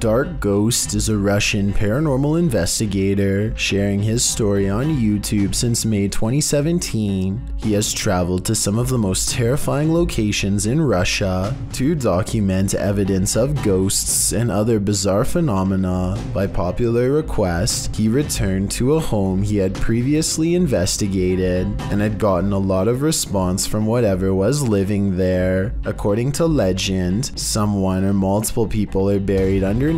Dark Ghost is a Russian paranormal investigator sharing his story on YouTube since May 2017. He has traveled to some of the most terrifying locations in Russia to document evidence of ghosts and other bizarre phenomena. By popular request, he returned to a home he had previously investigated and had gotten a lot of response from whatever was living there. According to legend, someone or multiple people are buried underneath.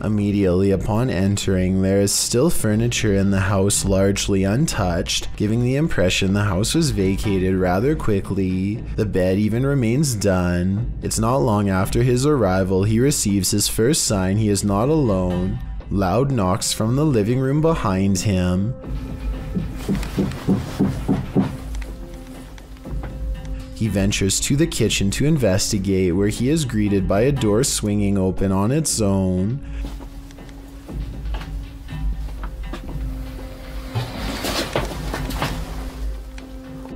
Immediately upon entering, there is still furniture in the house largely untouched, giving the impression the house was vacated rather quickly. The bed even remains done. It's not long after his arrival he receives his first sign he is not alone. Loud knocks from the living room behind him. He ventures to the kitchen to investigate, where he is greeted by a door swinging open on its own.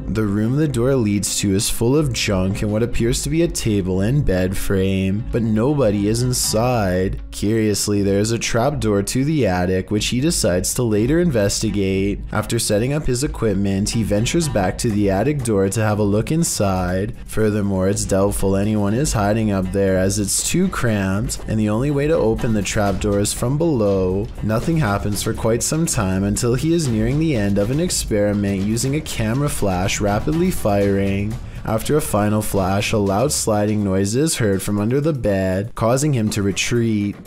The room the door leads to is full of junk and what appears to be a table and bed frame, but nobody is inside. Curiously, there is a trapdoor to the attic, which he decides to later investigate. After setting up his equipment, he ventures back to the attic door to have a look inside. Furthermore, it's doubtful anyone is hiding up there as it's too cramped, and the only way to open the trapdoor is from below. Nothing happens for quite some time until he is nearing the end of an experiment using a camera flash rapidly firing. After a final flash, a loud sliding noise is heard from under the bed, causing him to retreat.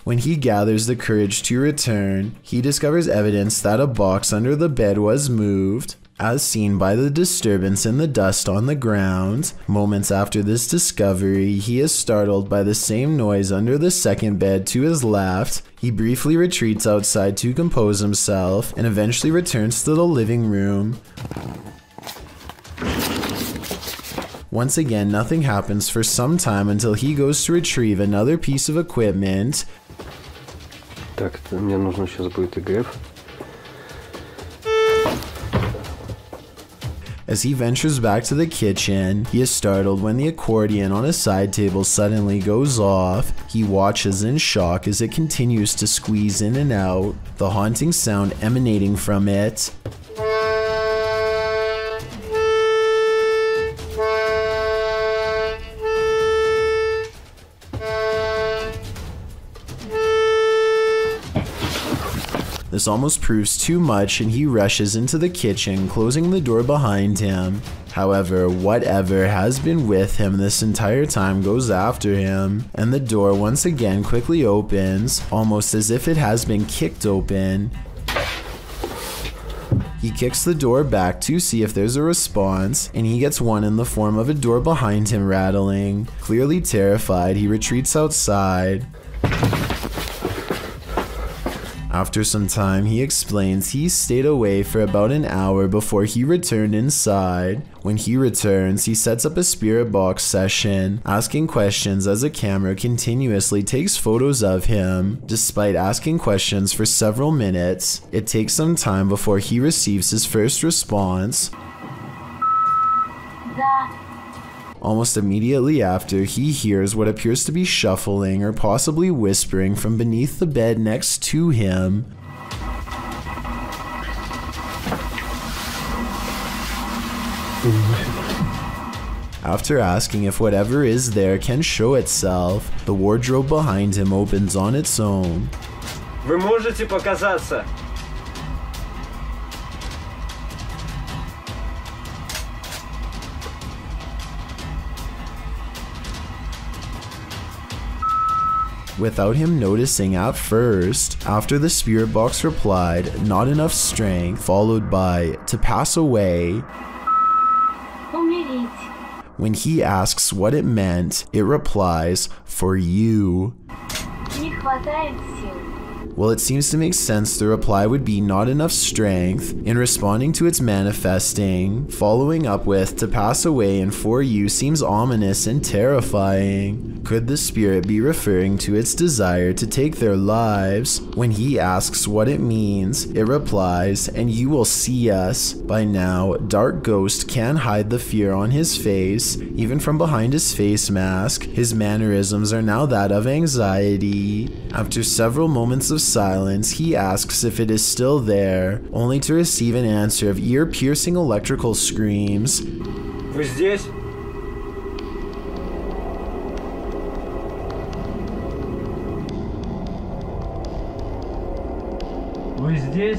When he gathers the courage to return, he discovers evidence that a box under the bed was moved, as seen by the disturbance in the dust on the ground. Moments after this discovery, he is startled by the same noise under the second bed to his left. He briefly retreats outside to compose himself and eventually returns to the living room. Once again, nothing happens for some time until he goes to retrieve another piece of equipment. Так, мне нужно сейчас будет ИГФ. As he ventures back to the kitchen, he is startled when the accordion on a side table suddenly goes off. He watches in shock as it continues to squeeze in and out, the haunting sound emanating from it. This almost proves too much and he rushes into the kitchen, closing the door behind him. However, whatever has been with him this entire time goes after him, and the door once again quickly opens, almost as if it has been kicked open. He kicks the door back to see if there's a response, and he gets one in the form of a door behind him rattling. Clearly terrified, he retreats outside. After some time, he explains he stayed away for about an hour before he returned inside. When he returns, he sets up a spirit box session, asking questions as a camera continuously takes photos of him. Despite asking questions for several minutes, it takes some time before he receives his first response. Almost immediately after, he hears what appears to be shuffling or possibly whispering from beneath the bed next to him. After asking if whatever is there can show itself, the wardrobe behind him opens on its own. Вы можете показаться? Without him noticing at first, after the spirit box replied, "Not enough strength," followed by "to pass away." Умереть. When he asks what it meant, it replies, "for you." Не хватает сил. Well, it seems to make sense the reply would be not enough strength in responding to its manifesting. Following up with to pass away and for you seems ominous and terrifying. Could the spirit be referring to its desire to take their lives? When he asks what it means, it replies, and you will see us. By now, Dark Ghost can hide the fear on his face, even from behind his face mask. His mannerisms are now that of anxiety. After several moments of silence, he asks if it is still there, only to receive an answer of ear-piercing electrical screams. Вы здесь? Вы здесь?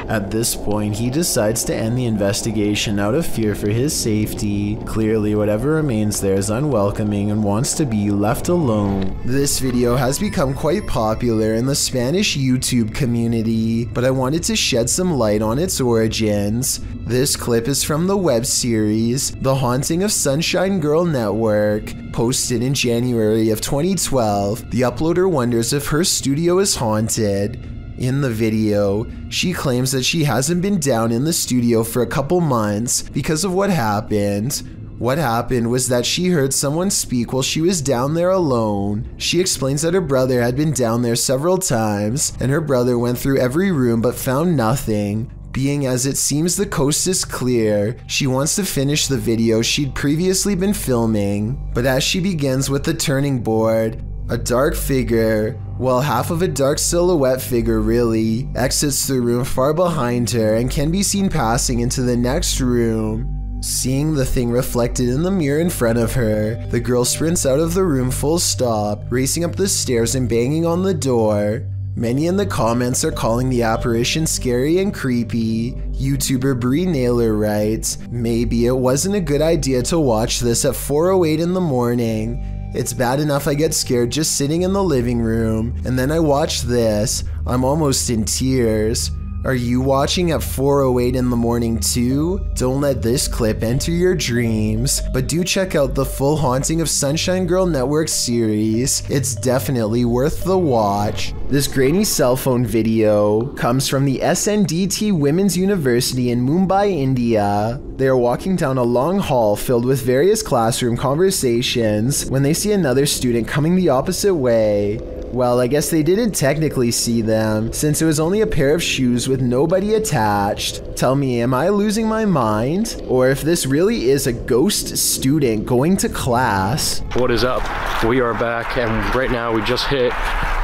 At this point, he decides to end the investigation out of fear for his safety. Clearly, whatever remains there is unwelcoming and wants to be left alone. This video has become quite popular in the Spanish YouTube community, but I wanted to shed some light on its origins. This clip is from the web series The Haunting of Sunshine Girl Network, posted in January of 2012. The uploader wonders if her studio is haunted. In the video, she claims that she hasn't been down in the studio for a couple months because of what happened. What happened was that she heard someone speak while she was down there alone. She explains that her brother had been down there several times, and her brother went through every room but found nothing. Being as it seems the coast is clear, she wants to finish the video she'd previously been filming. But as she begins with the turning board, a dark figure, well, half of a dark silhouette figure really, exits the room far behind her and can be seen passing into the next room. Seeing the thing reflected in the mirror in front of her, the girl sprints out of the room full stop, racing up the stairs and banging on the door. Many in the comments are calling the apparition scary and creepy. YouTuber Brie Naylor writes, "Maybe it wasn't a good idea to watch this at 4:08 in the morning. It's bad enough I get scared just sitting in the living room, and then I watch this. I'm almost in tears. Are you watching at 4:08 in the morning too? Don't let this clip enter your dreams, but do check out the full Haunting of Sunshine Girl Network series. It's definitely worth the watch." This grainy cell phone video comes from the SNDT Women's University in Mumbai, India. They are walking down a long hall filled with various classroom conversations when they see another student coming the opposite way. Well, I guess they didn't technically see them, since it was only a pair of shoes with nobody attached. Tell me, am I losing my mind? Or if this really is a ghost student going to class? What is up? We are back, and right now we just hit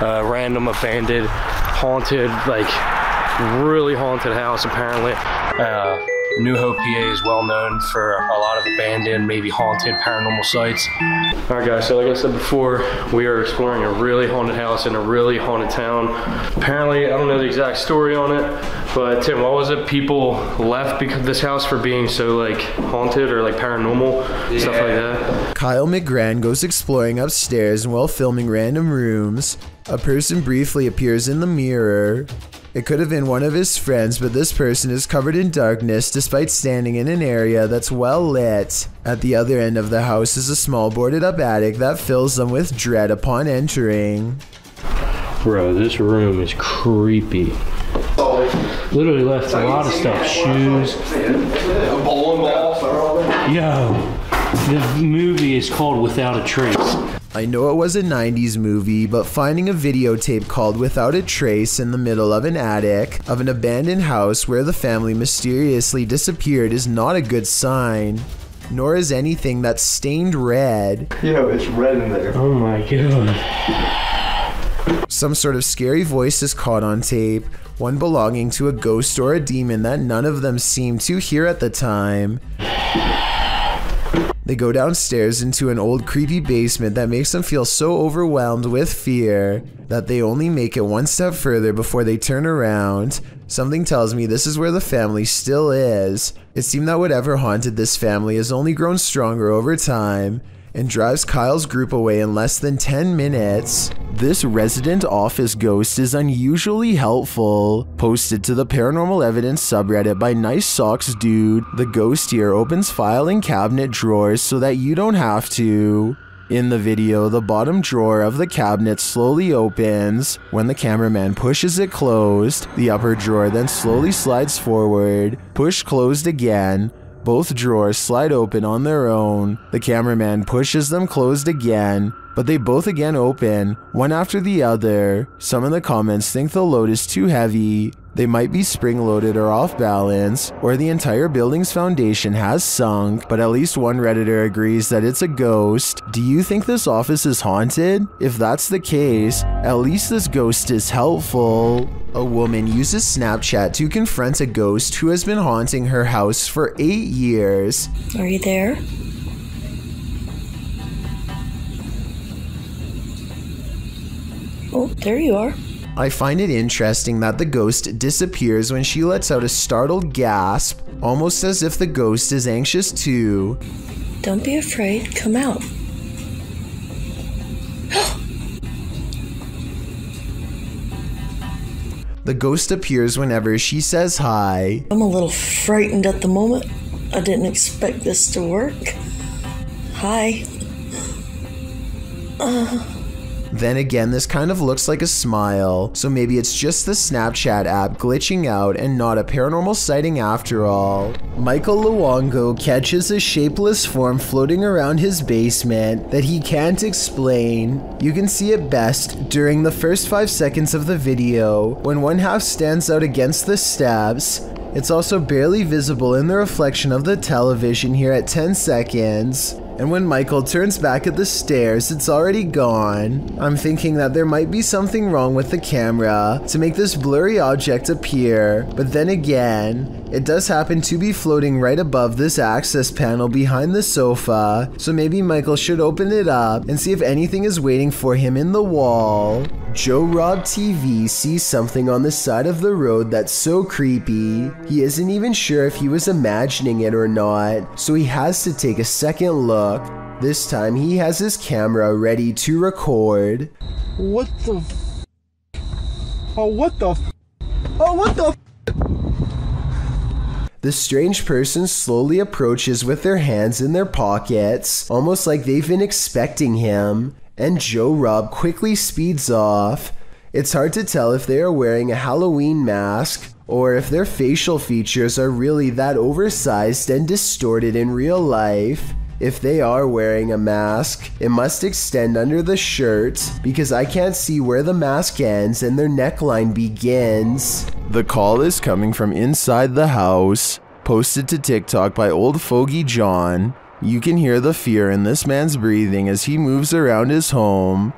a random abandoned, haunted, like really haunted house apparently. New Hope, PA is well known for a lot of abandoned, maybe haunted paranormal sites. All right guys, so like I said before, we are exploring a really haunted house in a really haunted town. Apparently, I don't know the exact story on it, but Tim, what was it? People left because of this house for being so like haunted or like paranormal, stuff like that. Kyle McGran goes exploring upstairs, and while filming random rooms, a person briefly appears in the mirror. It could have been one of his friends, but this person is covered in darkness despite standing in an area that's well lit. At the other end of the house is a small boarded up attic that fills them with dread upon entering. Bro, this room is creepy. Literally left a lot of stuff, shoes. Yo, the movie is called Without a Trace. I know it was a 90s movie, but finding a videotape called Without a Trace in the middle of an attic of an abandoned house where the family mysteriously disappeared is not a good sign. Nor is anything that's stained red. Yo, it's red in there. Oh my god. Some sort of scary voice is caught on tape, one belonging to a ghost or a demon that none of them seemed to hear at the time. They go downstairs into an old creepy basement that makes them feel so overwhelmed with fear that they only make it one step further before they turn around. Something tells me this is where the family still is. It seemed that whatever haunted this family has only grown stronger over time and drives Kyle's group away in less than 10 minutes. This resident office ghost is unusually helpful. Posted to the Paranormal Evidence subreddit by Nice Socks Dude, the ghost here opens file and cabinet drawers so that you don't have to. In the video, the bottom drawer of the cabinet slowly opens. When the cameraman pushes it closed, the upper drawer then slowly slides forward. Push closed again. Both drawers slide open on their own. The cameraman pushes them closed again, but they both again open, one after the other. Some in the comments think the load is too heavy. They might be spring-loaded or off balance, or the entire building's foundation has sunk, but at least one Redditor agrees that it's a ghost. Do you think this office is haunted? If that's the case, at least this ghost is helpful. A woman uses Snapchat to confront a ghost who has been haunting her house for 8 years. Are you there? Oh, there you are. I find it interesting that the ghost disappears when she lets out a startled gasp, almost as if the ghost is anxious too. Don't be afraid, come out. The ghost appears whenever she says hi. I'm a little frightened at the moment. I didn't expect this to work. Hi. Then again, this kind of looks like a smile, so maybe it's just the Snapchat app glitching out and not a paranormal sighting after all. Michael Luongo catches a shapeless form floating around his basement that he can't explain. You can see it best during the first 5 seconds of the video, when one half stands out against the steps. It's also barely visible in the reflection of the television here at 10 seconds. And when Michael turns back at the stairs, it's already gone. I'm thinking that there might be something wrong with the camera to make this blurry object appear, but then again, it does happen to be floating right above this access panel behind the sofa, so maybe Michael should open it up and see if anything is waiting for him in the wall. Joe Rob TV sees something on the side of the road that's so creepy. He isn't even sure if he was imagining it or not, so he has to take a second look. This time he has his camera ready to record. What the f? Oh, what the f? Oh, what the f? The strange person slowly approaches with their hands in their pockets, almost like they've been expecting him, and Joe Rob quickly speeds off. It's hard to tell if they are wearing a Halloween mask, or if their facial features are really that oversized and distorted in real life. If they are wearing a mask, it must extend under the shirt, because I can't see where the mask ends and their neckline begins. The call is coming from inside the house, posted to TikTok by Old Fogey John. You can hear the fear in this man's breathing as he moves around his home.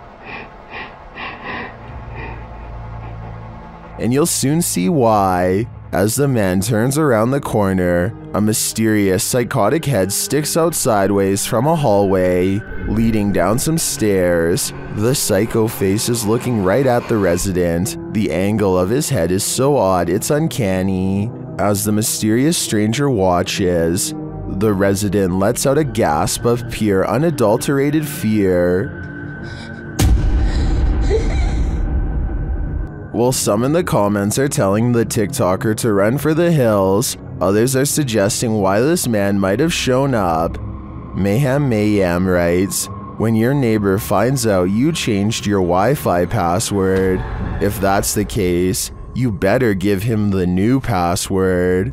And you'll soon see why. As the man turns around the corner, a mysterious psychotic head sticks out sideways from a hallway, leading down some stairs. The psycho face is looking right at the resident. The angle of his head is so odd it's uncanny. As the mysterious stranger watches, the resident lets out a gasp of pure unadulterated fear. While some in the comments are telling the TikToker to run for the hills, others are suggesting why this man might have shown up. Mayhem writes, when your neighbor finds out you changed your Wi-Fi password, if that's the case, you better give him the new password.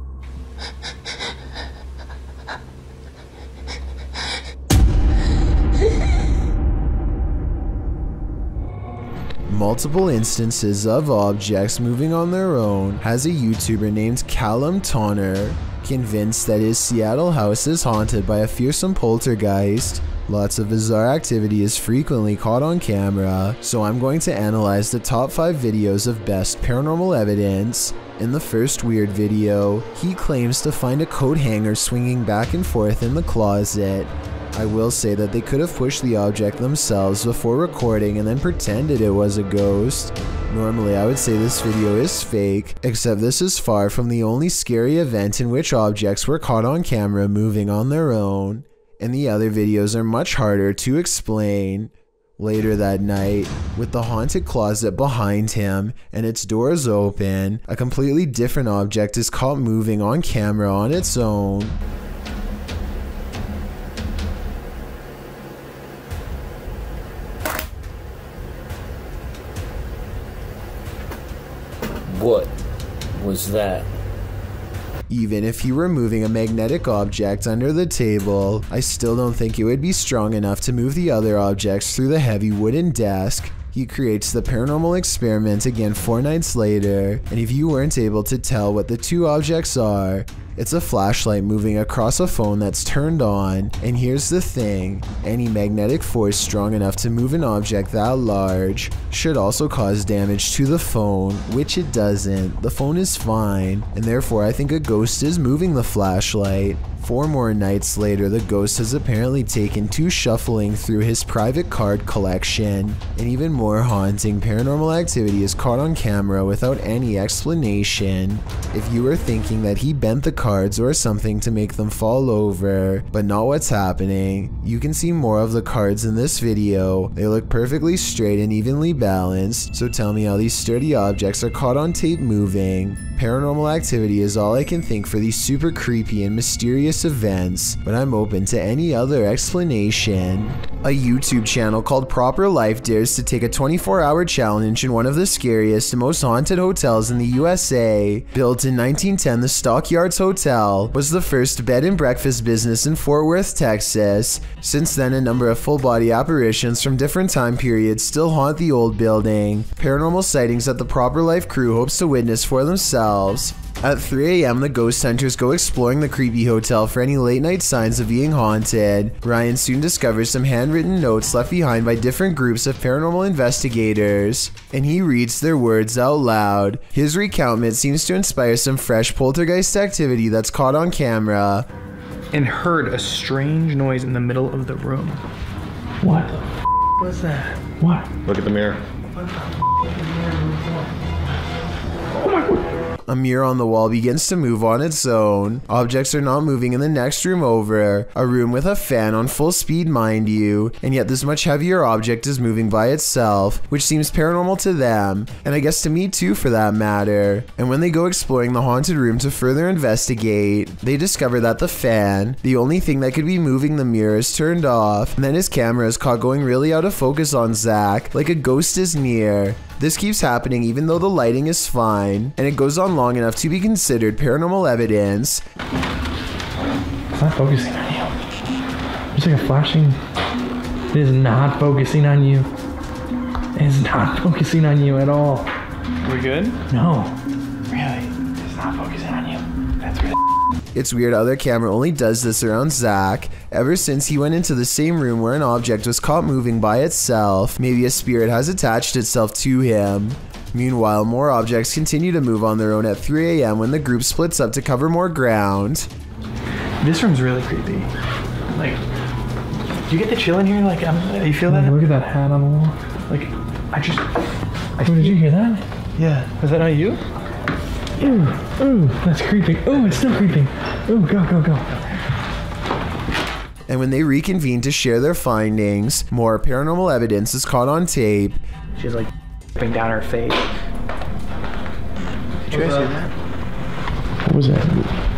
Multiple instances of objects moving on their own has a YouTuber named Calum convinced that his Seattle house is haunted by a fearsome poltergeist. Lots of bizarre activity is frequently caught on camera, so I'm going to analyze the top 5 videos of best paranormal evidence. In the first weird video, he claims to find a coat hanger swinging back and forth in the closet. I will say that they could have pushed the object themselves before recording and then pretended it was a ghost. Normally I would say this video is fake, except this is far from the only scary event in which objects were caught on camera moving on their own, and the other videos are much harder to explain. Later that night, with the haunted closet behind him and its doors open, a completely different object is caught moving on camera on its own. What was that? Even if you were moving a magnetic object under the table, I still don't think it would be strong enough to move the other objects through the heavy wooden desk. He creates the paranormal experiment again 4 nights later, and if you weren't able to tell what the two objects are, it's a flashlight moving across a phone that's turned on. And here's the thing, any magnetic force strong enough to move an object that large should also cause damage to the phone, which it doesn't. The phone is fine, and therefore I think a ghost is moving the flashlight. 4 more nights later, the ghost has apparently taken to shuffling through his private card collection. And even more haunting, paranormal activity is caught on camera without any explanation. If you were thinking that he bent the cards or something to make them fall over, but not what's happening, you can see more of the cards in this video. They look perfectly straight and evenly balanced, so tell me how these sturdy objects are caught on tape moving. Paranormal activity is all I can think for these super creepy and mysterious events, but I'm open to any other explanation. A YouTube channel called Proper Life dares to take a 24-hour challenge in one of the scariest and most haunted hotels in the USA. Built in 1910, the Stockyards Hotel was the first bed and breakfast business in Fort Worth, Texas. Since then, a number of full-body apparitions from different time periods still haunt the old building. Paranormal sightings that the Proper Life crew hopes to witness for themselves. At 3 a.m., the ghost hunters go exploring the creepy hotel for any late-night signs of being haunted. Ryan soon discovers some handwritten notes left behind by different groups of paranormal investigators, and he reads their words out loud. His recountment seems to inspire some fresh poltergeist activity that's caught on camera. And heard a strange noise in the middle of the room. What the f was that? What? Look at the mirror. Oh my god. A mirror on the wall begins to move on its own. Objects are not moving in the next room over, a room with a fan on full speed, mind you, and yet this much heavier object is moving by itself, which seems paranormal to them, and I guess to me too for that matter. And when they go exploring the haunted room to further investigate, they discover that the fan, the only thing that could be moving the mirror, is turned off, and then his camera is caught going really out of focus on Zach, like a ghost is near. This keeps happening even though the lighting is fine, and it goes on long enough to be considered paranormal evidence. It's not focusing on you. There's like a flashing. It is not focusing on you. It is not focusing on you at all. We good? No. Really? It's not focusing on you. That's really. It's weird how their camera only does this around Zach. Ever since he went into the same room where an object was caught moving by itself, maybe a spirit has attached itself to him. Meanwhile, more objects continue to move on their own at 3 a.m. when the group splits up to cover more ground. This room's really creepy. Like, do you get the chill in here? Like, you feel that? Look at that hat on the wall. Like, did you hear that? Yeah. Was that not you? Ooh, that's creeping. Ooh, it's still creeping. Ooh, go. And when they reconvene to share their findings, more paranormal evidence is caught on tape. She's like dripping down her face. Did you guys hear that? What was that?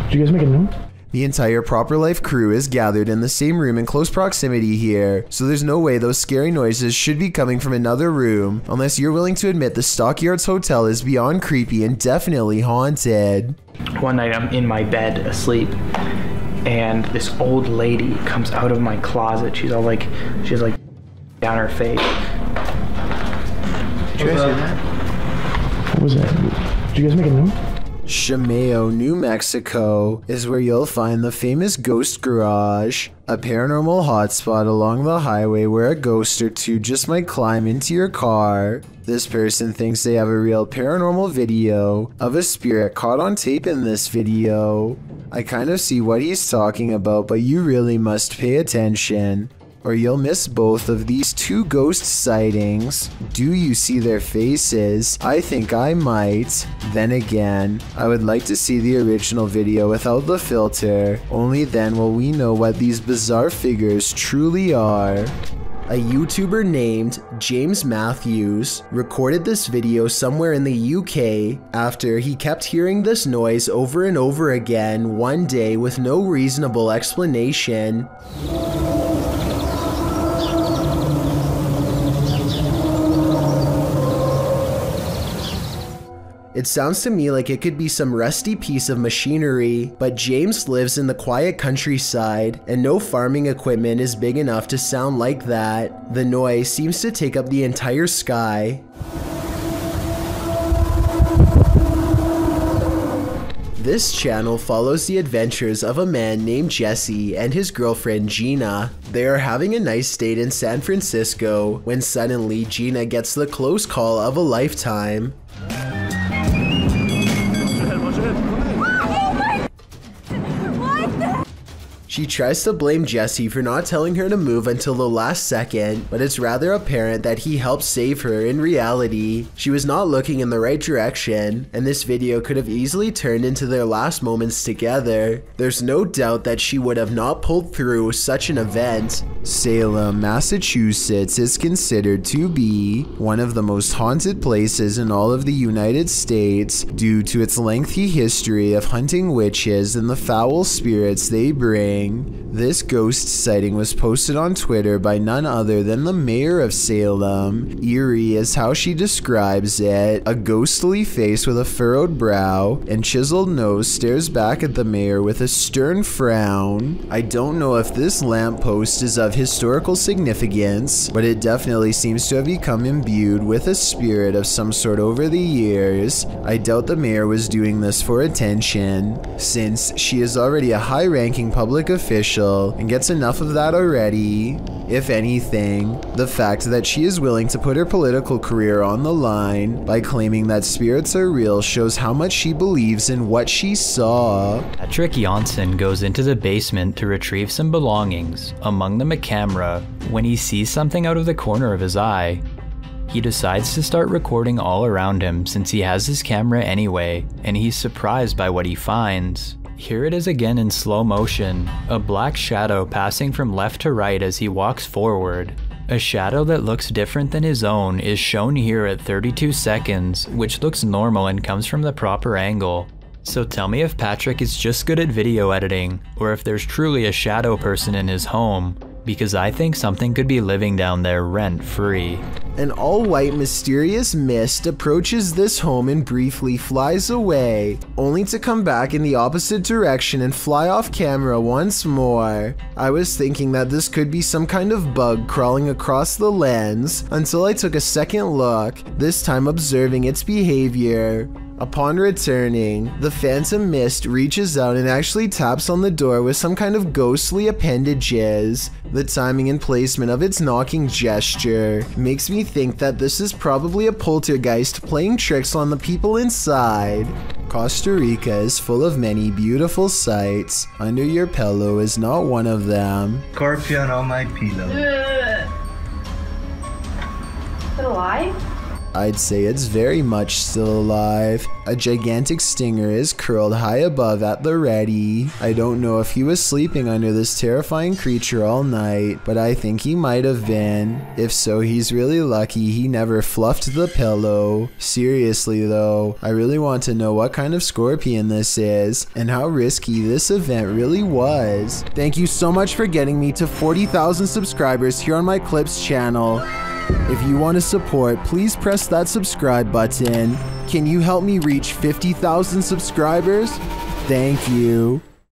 Did you guys make a note? The entire Proper Life crew is gathered in the same room in close proximity here, so there's no way those scary noises should be coming from another room, unless you're willing to admit the Stockyards Hotel is beyond creepy and definitely haunted. One night I'm in my bed asleep, and this old lady comes out of my closet. She's like down her face. Did you guys hear that? What was that? Did you guys make a note? Shimeo, New Mexico is where you'll find the famous Ghost Garage, a paranormal hotspot along the highway where a ghost or two just might climb into your car. This person thinks they have a real paranormal video of a spirit caught on tape in this video. I kind of see what he's talking about, but you really must pay attention, or you'll miss both of these two ghost sightings. Do you see their faces? I think I might. Then again, I would like to see the original video without the filter. Only then will we know what these bizarre figures truly are. A YouTuber named James Matthews recorded this video somewhere in the UK after he kept hearing this noise over and over again one day with no reasonable explanation. It sounds to me like it could be some rusty piece of machinery, but James lives in the quiet countryside, and no farming equipment is big enough to sound like that. The noise seems to take up the entire sky. This channel follows the adventures of a man named Jesse and his girlfriend Gina. They are having a nice date in San Francisco when suddenly Gina gets the close call of a lifetime. She tries to blame Jesse for not telling her to move until the last second, but it's rather apparent that he helped save her in reality. She was not looking in the right direction, and this video could have easily turned into their last moments together. There's no doubt that she would have not pulled through such an event. Salem, Massachusetts is considered to be one of the most haunted places in all of the United States due to its lengthy history of hunting witches and the foul spirits they bring. This ghost sighting was posted on Twitter by none other than the mayor of Salem. Eerie is how she describes it. A ghostly face with a furrowed brow and chiseled nose stares back at the mayor with a stern frown. I don't know if this lamppost is of historical significance, but it definitely seems to have become imbued with a spirit of some sort over the years. I doubt the mayor was doing this for attention, since she is already a high-ranking public official and gets enough of that already. If anything, the fact that she is willing to put her political career on the line by claiming that spirits are real shows how much she believes in what she saw. Patrick Janssen goes into the basement to retrieve some belongings, among them a camera, when he sees something out of the corner of his eye. He decides to start recording all around him since he has his camera anyway, and he's surprised by what he finds. Here it is again in slow motion, a black shadow passing from left to right as he walks forward. A shadow that looks different than his own is shown here at 32 seconds, which looks normal and comes from the proper angle. So tell me if Patrick is just good at video editing, or if there's truly a shadow person in his home, because I think something could be living down there rent-free. An all-white mysterious mist approaches this home and briefly flies away, only to come back in the opposite direction and fly off camera once more. I was thinking that this could be some kind of bug crawling across the lens until I took a second look, this time observing its behavior. Upon returning, the phantom mist reaches out and actually taps on the door with some kind of ghostly appendages. The timing and placement of its knocking gesture makes me think that this is probably a poltergeist playing tricks on the people inside. Costa Rica is full of many beautiful sights. Under your pillow is not one of them. Scorpion on my pillow. Is it alive? I'd say it's very much still alive. A gigantic stinger is curled high above at the ready. I don't know if he was sleeping under this terrifying creature all night, but I think he might have been. If so, he's really lucky he never fluffed the pillow. Seriously though, I really want to know what kind of scorpion this is, and how risky this event really was. Thank you so much for getting me to 40,000 subscribers here on my Clips channel. If you want to support, please press that subscribe button. Can you help me reach 50,000 subscribers? Thank you.